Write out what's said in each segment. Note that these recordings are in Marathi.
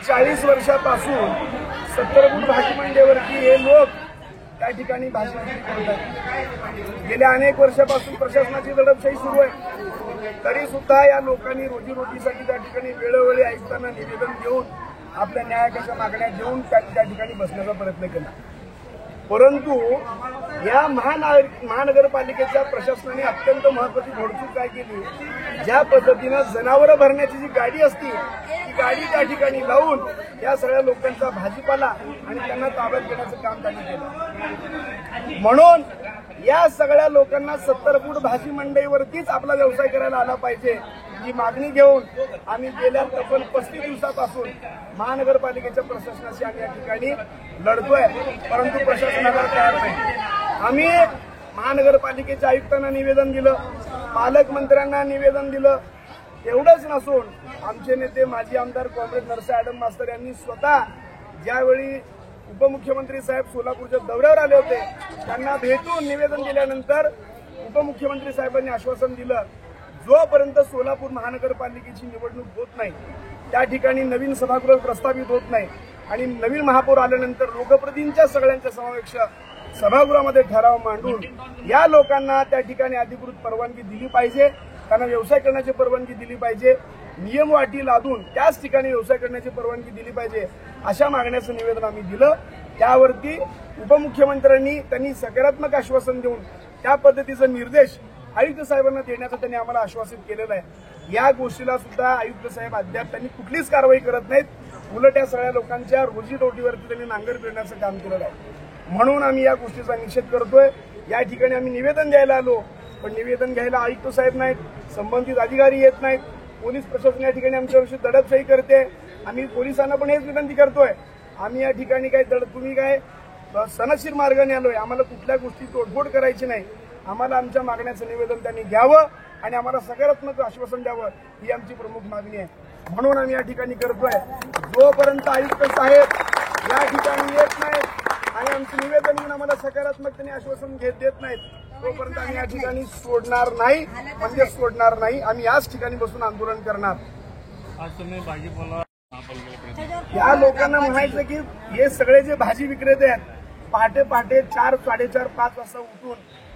40 वर्षापासून 70 फूट भाजी मंडईवरती हे लोक त्या ठिकाणी भाजी विक्री करत आहेत। गेल्या अनेक वर्षापासून प्रशासनाची दडपशाही सुरू आहे, तरी सुद्धा या लोकांनी रोजीरोटीसाठी त्या ठिकाणी वेळोवेळी आयुक्तांना निवेदन देऊन आपल्या न्यायाच्या मागण्या देऊन त्या ठिकाणी बसण्याचा प्रयत्न केला। परंतु या महानगरपालिकेच्या प्रशासनाने अत्यंत महत्त्वाची घोडचूक काय केली, ज्या पद्धतीनं जनावरं भरण्याची जी गाडी असती ती गाडी त्या ठिकाणी लावून या सगळ्या लोकांचा भाजीपाला आणि त्यांना ताब्यात घेण्याचं काम त्यांनी केलं। म्हणून या सगळ्या लोकांना 70 फूट भाजी मंडईवरतीच आपला व्यवसाय करायला आला पाहिजे ही मागणी घेऊन आम्ही गेल्या तब्बल 35 दिवसापासून महानगरपालिकेच्या प्रशासनाशी आम्ही या ठिकाणी लढतोय, परंतु प्रशासनाला तयार नाही। आम्ही महानगरपालिकेच्या आयुक्तांना निवेदन दिलं, पालकमंत्र्यांना निवेदन दिलं, एवढंच नसून आमचे नेते माजी आमदार कॉम्रेड नरसे ॲडम मास्तर यांनी स्वतः ज्यावेळी उपमुख्यमंत्री साहेब सोलापूरच्या दौऱ्यावर आले होते त्यांना भेटून निवेदन दिल्यानंतर उपमुख्यमंत्री साहेबांनी आश्वासन दिलं, जोपर्यंत सोलापूर महानगरपालिकेची निवडणूक होत नाही, त्या ठिकाणी नवीन सभागृह प्रस्तावित होत नाही आणि नवीन महापौर आल्यानंतर लोकप्रतिनिधींच्या सगळ्यांच्या समावेश सभागृहामध्ये ठराव मांडून या लोकांना त्या ठिकाणी अधिकृत परवानगी दिली पाहिजे, त्यांना व्यवसाय करण्याची परवानगी दिली पाहिजे, नियम वाटी लादून त्याच ठिकाणी व्यवसाय करण्याची परवानगी दिली पाहिजे, अशा मागण्याचं निवेदन आम्ही दिलं। त्यावरती उपमुख्यमंत्र्यांनी त्यांनी सकारात्मक आश्वासन देऊन त्या पद्धतीचा निर्देश आयुक्त साहेबांना देण्याचं त्यांनी आम्हाला आश्वासित केलेलं आहे। या गोष्टीला सुद्धा आयुक्त साहेब अद्याप त्यांनी कुठलीच कारवाई करत नाहीत, उलट या सगळ्या लोकांच्या रोजीरोटीवरती त्यांनी नांगर फिरण्याचं काम केलेलं आहे। म्हणून आम्ही या गोष्टीचा निषेध करतोय। या ठिकाणी आम्ही निवेदन द्यायला आलो, पण निवेदन घ्यायला आयुक्त साहेब नाहीत, संबंधित अधिकारी येत नाहीत, पोलीस प्रशासन या ठिकाणी आमच्याविषयी दडपशाही करते। आम्ही पोलिसांना पण हेच विनंती करतोय, आम्ही या ठिकाणी काय तुम्ही काय सनदशीर मार्गाने आलोय, आम्हाला कुठल्या गोष्टी तोडफोड करायची नाही, आम्हाला आमच्या मागण्याचं निवेदन त्यांनी घ्यावं आणि आम्हाला सकारात्मक आश्वासन द्यावं ही आमची प्रमुख मागणी आहे। म्हणून आम्ही या ठिकाणी करतोय, जोपर्यंत आयुक्त साहेब या ठिकाणी येत नाहीत आणि आमचं निवेदन घेऊन आम्हाला सकारात्मकतेने आश्वासन देत नाहीत, तोपर्यंत आम्ही या ठिकाणी सोडणार नाही, म्हणजे सोडणार नाही, आम्ही याच ठिकाणी बसून आंदोलन करणार। या लोकांना म्हणायचं की हे सगळे जे भाजी विक्रेते आहेत पहाटे 4, 4:30, 5 वाजता उठून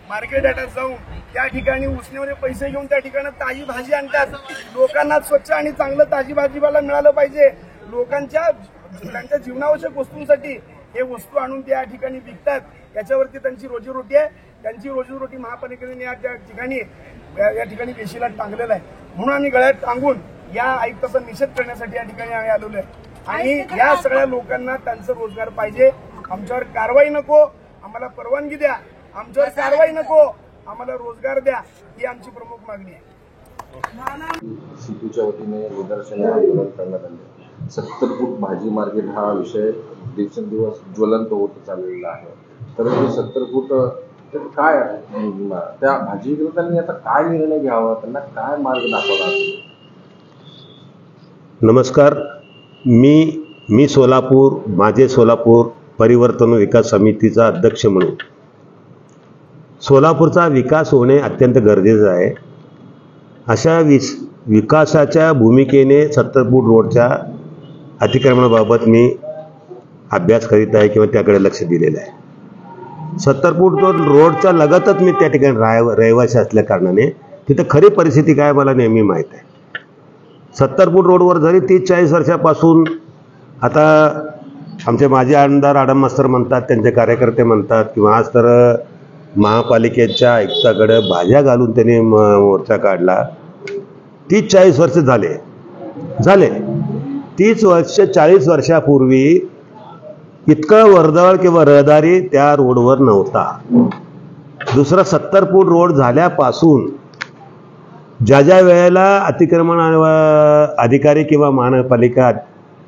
मार्केट यार्डात जाऊन त्या ठिकाणी उसनेवरे पैसे घेऊन त्या ठिकाणी ताजी भाजी आणतात। लोकांना स्वच्छ आणि चांगलं ताजी भाजीपाला मिळालं पाहिजे, लोकांच्या त्यांच्या जीवनावश्यक वस्तूंसाठी हे वस्तू आणून त्या ठिकाणी विकतात, याच्यावरती त्यांची रोजीरोटी आहे। त्यांची रोजीरोटी महापालिकेने या ठिकाणी वेशीला टांगलेला आहे। म्हणून आम्ही गळ्यात टांगून या आयुक्ताचा निषेध करण्यासाठी या ठिकाणी आम्ही आलेलो आहे आणि या सगळ्या लोकांना त्यांचा रोजगार पाहिजे। आमच्यावर कारवाई नको, आम्हाला परवानगी द्या, आमच्यावर कारवाई नको, आम्हाला रोजगार द्या, ही आमची प्रमुख मागणी आहे। सीटूच्या वतीने निदर्शने आंदोलन करण्यात आले। 70 फूट भाजी मार्केट हा विषय दिवसेंदिवस ज्वलंत होत चाललेला आहे, तर हे 70 फूट काय त्या भाजी विक्रेत्यांनी आता काय निर्णय घ्यावा, त्यांना काय मार्ग दाखवला? नमस्कार, मी सोलापूर माझे सोलापूर परिवर्तन विकास समितीचा अध्यक्ष म्हणून सोलापूरचा विकास होणे अत्यंत गरजेचं आहे। अशा विकासाच्या भूमिकेने 70 फूट रोडच्या अतिक्रमणाबाबत मी अभ्यास करीत आहे किंवा त्याकडे लक्ष दिलेलं आहे। 70 फूट रोडच्या लगतच मी त्या ठिकाणी रहिवासी असल्या कारणाने तिथं खरी परिस्थिती काय मला नेहमी माहीत आहे। 70 फूट रोडवर जरी 30-40 वर्षापासून आता आमचे माजी आमदार ॲडम मास्तर म्हणतात, त्यांचे कार्यकर्ते म्हणतात किंवा आज तर महापालिकेच्या आयुक्ताकडे भाज्या घालून त्यांनी मोर्चा काढला, 30-40 वर्ष झाले 30 वर्ष 40 वर्षापूर्वी इतकं वर्दळ किंवा रहदारी त्या रोडवर नव्हता। दुसरा 70 फूट रोड झाल्यापासून ज्या वेळेला अतिक्रमण अधिकारी किंवा महानगरपालिका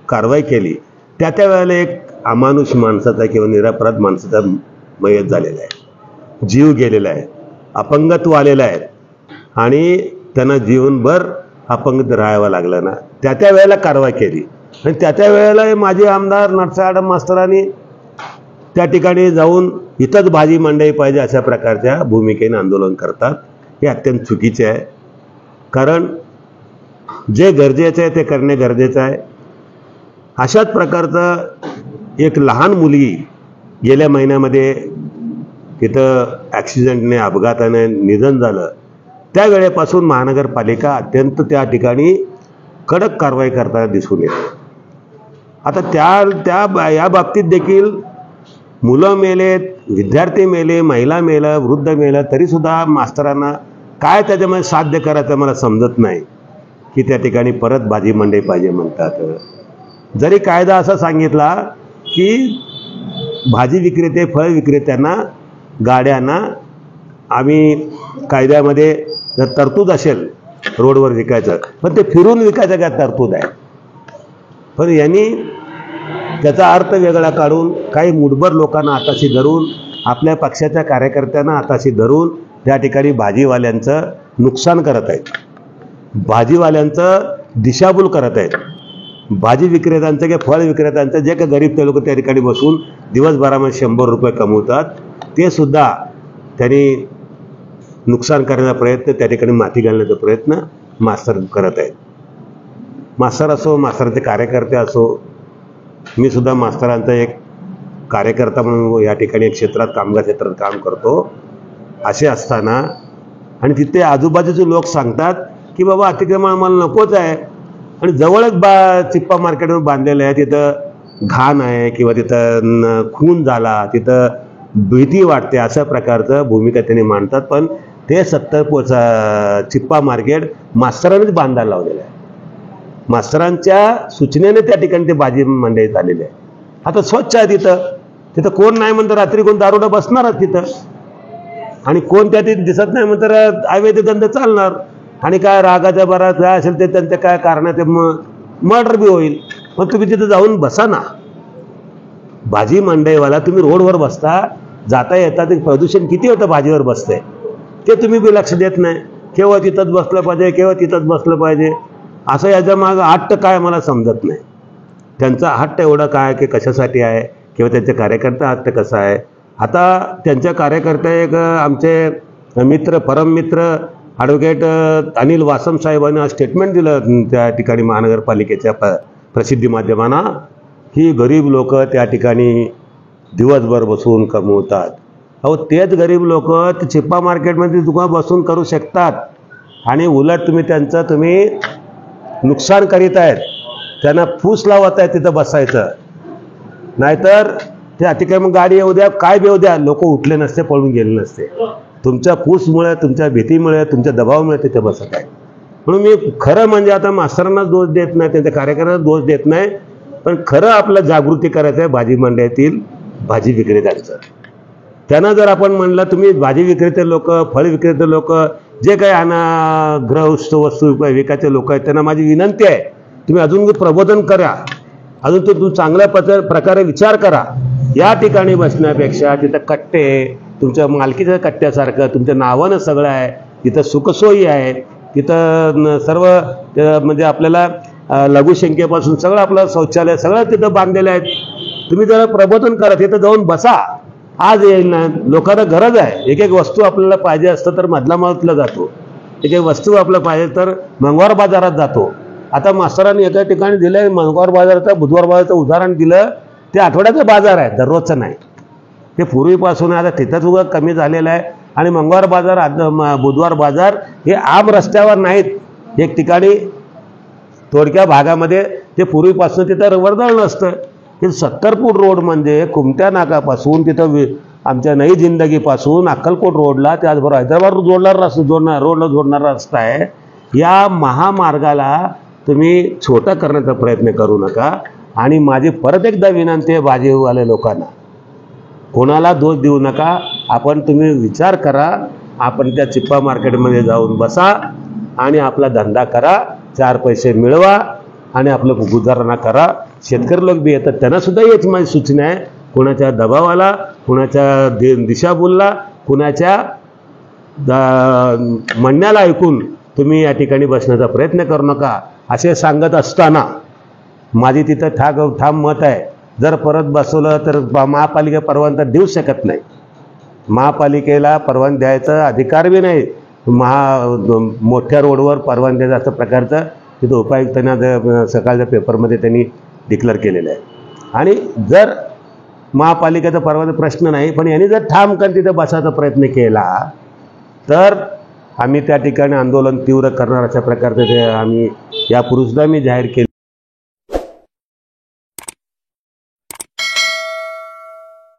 कारवाई केली त्या वेळेला एक अमानुष माणसाचा किंवा निरपराध माणसाचा मयत झालेला आहे, जीव गेलेला आहे, अपंगत्व आलेला आहे आणि त्यांना जीवनभर अपंगत राहावं लागलं ना, त्या वेळेला कारवाई केली आणि त्या वेळेला माझे आमदार नरसे ॲडम मास्तरांनी त्या ठिकाणी जाऊन इथंच भाजी मंडई पाहिजे अशा प्रकारच्या भूमिकेने आंदोलन करतात। हे अत्यंत चुकीचे आहे, कारण जे गरजेचं आहे ते करणे गरजेचं आहे। अशाच प्रकारचं एक लहान मुलगी गेल्या महिन्यामध्ये तिथं ॲक्सिडेंटने अपघाताने निधन झालं. त्या वेळेपासून महानगरपालिका अत्यंत त्या ठिकाणी कडक कारवाई करताना दिसून येते. आता या बाबतीत देखील मुलं मेलेत, विद्यार्थी मेले, महिला मेलं, वृद्ध मेलं, तरीसुद्धा मास्तरांना काय त्याच्यामध्ये साध्य करायचं मला समजत नाही की त्या ठिकाणी परत भाजी मंडई पाहिजे म्हणतात. जरी कायदा असा सांगितला की भाजी विक्रेते, फळ विक्रेत्यांना, गाड्यांना आम्ही कायद्यामध्ये जर तरतूद असेल रोडवर विकायचं, पण ते फिरून विकायचं काय तरतूद आहे. पण यांनी त्याचा अर्थ वेगळा काढून काही मुठभर लोकांना हाताशी धरून, आपल्या पक्षाच्या कार्यकर्त्यांना हाताशी धरून त्या ठिकाणी भाजीवाल्यांचं नुकसान करत आहेत, भाजीवाल्यांचं दिशाभूल करत आहेत. भाजी विक्रेत्यांचं किंवा फळ विक्रेत्यांचं जे काही गरीब ते लोक त्या ठिकाणी बसून दिवसभरामध्ये 100 रुपये कमवतात, ते सुद्धा त्यांनी नुकसान करण्याचा प्रयत्न, त्या ठिकाणी माती घालण्याचा प्रयत्न मास्तर करत आहेत. मास्तर असो, मास्तरांचे कार्यकर्ते असो, मी सुद्धा मास्तरांचा एक कार्यकर्ता म्हणून या ठिकाणी एक क्षेत्रात, कामगार क्षेत्रात काम करतो. असे असताना आणि तिथे आजूबाजूचे लोक सांगतात की बाबा अतिक्रमण आम्हाला नकोच आहे, आणि जवळच चिप्पा मार्केटमध्ये बांधलेलं आहे, तिथं घाण आहे किंवा तिथं खून झाला, तिथं भीती वाटते, अशा प्रकारचं भूमिका त्यांनी मांडतात. पण ते 70 चिप्पा मार्केट मास्तरांनीच बांधायला लावलेलं आहे. मास्तरांच्या सूचनेने त्या ठिकाणी ते भाजी मंडई झालेली आहे. आता स्वच्छ आहे तिथं कोण नाही म्हणतं, रात्री कोण दारुडा बसणारच तिथं, आणि कोण त्या तिथे दिसत नाही म्हणतं अवैध धंदे चालणार, आणि काय रागाच्या भरात काय असेल ते त्यांच्या काय कारणात मर्डर बी होईल. पण तुम्ही तिथं जाऊन बसा ना. भाजी मंडईवाला तुम्ही रोडवर बसता, जाता येता ते प्रदूषण किती होतं भाजीवर बसते, ते तुम्ही बी लक्ष देत नाही. केव्हा तिथंच बसलं पाहिजे, केव्हा तिथंच बसलं पाहिजे, असं याच्या मागं हट्ट काय मला समजत नाही. त्यांचा हट्ट एवढा काय की कशासाठी आहे, किंवा त्यांचे कार्यकर्ता हट्ट कसा आहे. आता त्यांच्या कार्यकर्ते एक आमचे मित्र, परममित्र ॲडव्होकेट अनिल वासम साहेबांनी आज स्टेटमेंट दिलं त्या ठिकाणी महानगरपालिकेच्या प्रसिद्धी माध्यमांना की गरीब लोक त्या ठिकाणी दिवसभर बसून कमवतात. अहो, तेच गरीब लोक ते चिप्पा मार्केटमध्ये दुकान बसून करू शकतात, आणि उलट तुम्ही नुकसान करीत आहेत, त्यांना फूस लावत आहे तिथं बसायचं. नाहीतर ते अतिक्रमण गाडी येऊ द्या, काय बी येऊ द्या, लोक उठले नसते, पळून गेले नसते. तुमच्या फूसमुळे, तुमच्या भीतीमुळे, तुमच्या दबावामुळे तिथे बसत आहे. म्हणून मी खरं म्हणजे आता मास्तरांना दोष देत नाही, त्यांच्या कार्यकर्त्यांना दोष देत नाही, पण खरं आपलं जागृती करायचं आहे भाजी मंडईतील भाजी विक्रेत्यांचं. त्यांना जर आपण म्हणलं तुम्ही भाजी विक्रेते लोक, फळ विक्रेते लोक, जे काही गृहवस्तू विकायचे लोक आहेत, त्यांना माझी विनंती आहे, तुम्ही अजून प्रबोधन करा, अजून तुम्ही चांगल्या प्रकारे विचार करा. या ठिकाणी बसण्यापेक्षा तिथं कट्टे, तुमच्या मालकीच्या कट्ट्यासारखं तुमच्या नावानं सगळं आहे, तिथं सुखसोयी आहे, तिथं सर्व म्हणजे आपल्याला लघुशंकेपासून सगळं आपलं शौचालय सगळं तिथं बांधलेलं आहे. तुम्ही जरा प्रबोधन करा, तिथं जाऊन बसा. आज येईल ना, लोकांना गरज आहे. एक वस्तू आपल्याला पाहिजे असतं तर मधला माळतला जातो, एक वस्तू आपल्याला पाहिजे तर मंगळवार बाजारात जातो. आता मास्तरांनी एका ठिकाणी दिलं मंगळवार बाजाराचं, बुधवार बाजाराचं उदाहरण दिलं, ते आठवड्याचं बाजार आहे, दररोजचं नाही. ते पूर्वीपासून आता तिथंच उगा कमी झालेलं आहे. आणि मंगळवार बाजार, बुधवार बाजार हे आम रस्त्यावर नाहीत, एक ठिकाणी थोडक्या भागामध्ये ते पूर्वीपासून तिथं वर्दळ नसतं. ते 70 फूट रोड म्हणजे कुमट्या नाकापासून तिथं आमच्या नई जिंदगीपासून अक्कलकोट रोडला, त्याचबरोबर हैदराबाद रोडला जोडणारा रस्ता आहे. या महामार्गाला तुम्ही छोटा करण्याचा प्रयत्न करू नका. आणि माझी परत एकदा विनंती आहे भाजीवाले लोकांना, कोणाला दोष देऊ नका. तुम्ही विचार करा, आपण त्या चिप्पा मार्केटमध्ये जाऊन बसा आणि आपला धंदा करा, 4 पैसे मिळवा आणि आपलं गुजारणा करा. शेतकरी लोक बी येतात, त्यांना सुद्धा याची माझी सूचना आहे, कुणाच्या दबावाला, कुणाच्या दिशाभूलला, कुणाच्या म्हणण्याला ऐकून तुम्ही या ठिकाणी बसण्याचा प्रयत्न करू नका. असे सांगत असताना माझी तिथं ठाम मत आहे, जर परत बसवलं तर महापालिका परवानगी देऊ शकत नाही. महापालिकेला परवानगी द्यायचा अधिकार बी नाही. मोठ्या रोडवर परवानगी द्यायचा असं प्रकारचं तिथं उपायुक्तांना सकाळच्या पेपरमध्ये त्यांनी डिक्लेअर केलेलं आहे. आणि जर महापालिकेचा परवाचा प्रश्न नाही, पण यांनी जर ठामपणे तिथे बसायचा प्रयत्न केला तर आम्ही त्या ठिकाणी आंदोलन तीव्र करणार अशा प्रकारचे ते आम्ही यापूर्वी सुद्धा मी जाहीर केले.